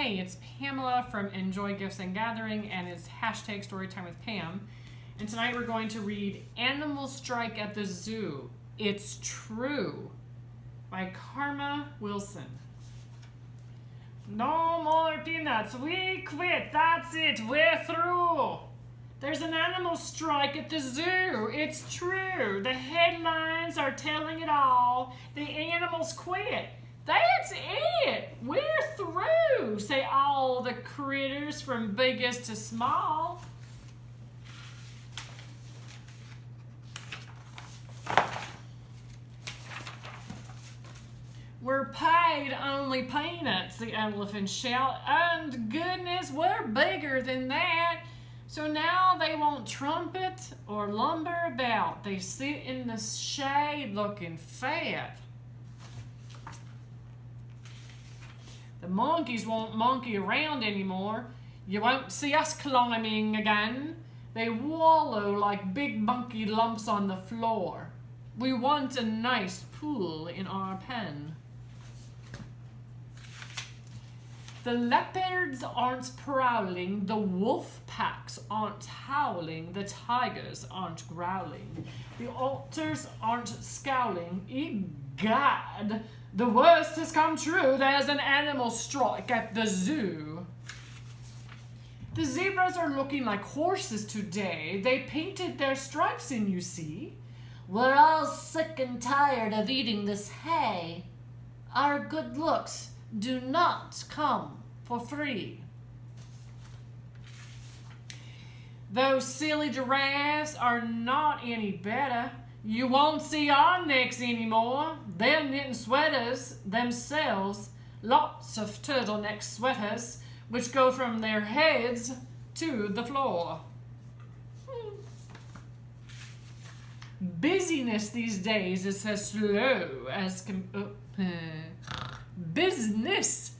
Hey, it's Pamela from Enjoy Gifts and Gathering, and it's hashtag Storytime with Pam. And tonight we're going to read Animal Strike at the Zoo. It's True by Karma Wilson. No more peanuts. We quit. That's it. We're through. There's an animal strike at the zoo. It's true. The headlines are telling it all. The animals quit. That's it. We're through, say all the critters from biggest to small. We're paid only peanuts, the elephants shout. And goodness, we're bigger than that. So now they won't trumpet or lumber about. They sit in the shade looking fat. The monkeys won't monkey around anymore. You won't see us climbing again. They wallow like big monkey lumps on the floor. We want a nice pool in our pen. The leopards aren't prowling, the wolf packs aren't howling, the tigers aren't growling, the otters aren't scowling. Egad, the worst has come true, there's an animal strike at the zoo. The zebras are looking like horses today, they painted their stripes in, you see. We're all sick and tired of eating this hay. Our good looks do not come for free. Those silly giraffes are not any better. You won't see our necks anymore. They're knitting sweaters themselves, lots of turtleneck sweaters, which go from their heads to the floor. Busyness these days is as slow as business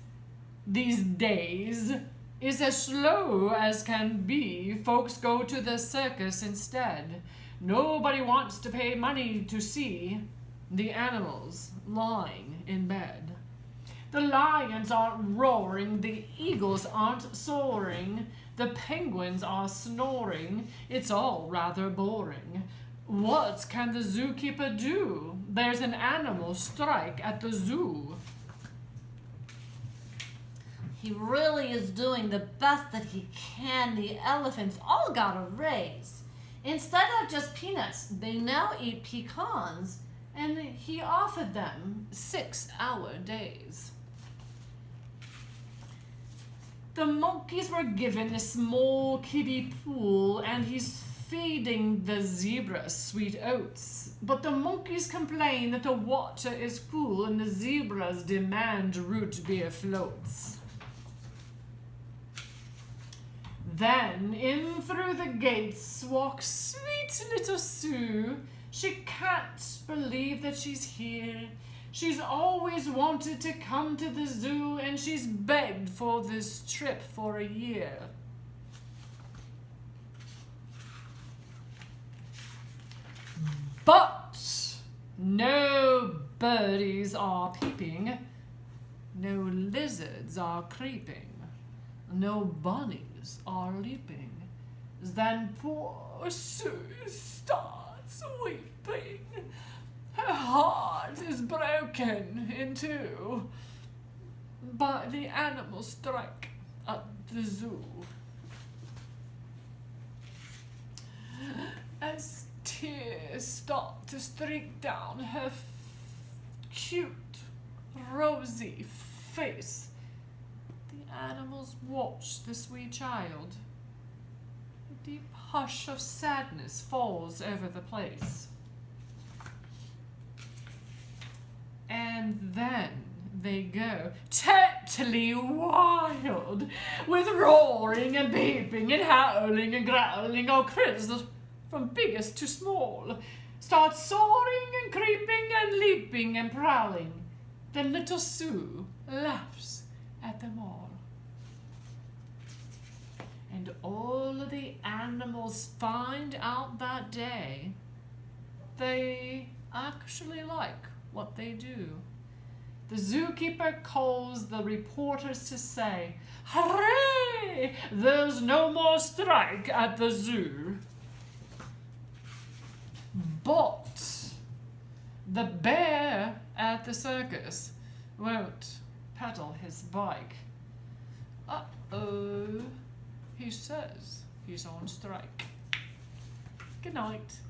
these days is as slow as can be. Folks go to the circus instead. Nobody wants to pay money to see the animals lying in bed. The lions aren't roaring, the eagles aren't soaring, the penguins are snoring. It's all rather boring. What can the zookeeper do? There's an animal strike at the zoo. He really is doing the best that he can. The elephants all got a raise. Instead of just peanuts, they now eat pecans, and he offered them 6-hour days. The monkeys were given a small kiddie pool, and he's feeding the zebras sweet oats. But the monkeys complain that the water is cool, and the zebras demand root beer floats. Then in through the gates walks sweet little Sue. She can't believe that she's here. She's always wanted to come to the zoo, and she's begged for this trip for a year. But no birdies are peeping, no lizards are creeping, no bunnies are leaping. Then poor Sue starts weeping. Her heart is broken in two by the animal strike at the zoo. As tears start to streak down her cute, rosy face, the animals watch the sweet child. A deep hush of sadness falls over the place. And then they go totally wild, with roaring and beeping and howling and growling. All critters from biggest to small start soaring and creeping and leaping and prowling. Then little Sue laughs at them all. And all of the animals find out that day they actually like what they do. The zookeeper calls the reporters to say, "Hooray! There's no more strike at the zoo." But the bear at the circus won't pedal his bike. Uh-oh. He says he's on strike. Good night.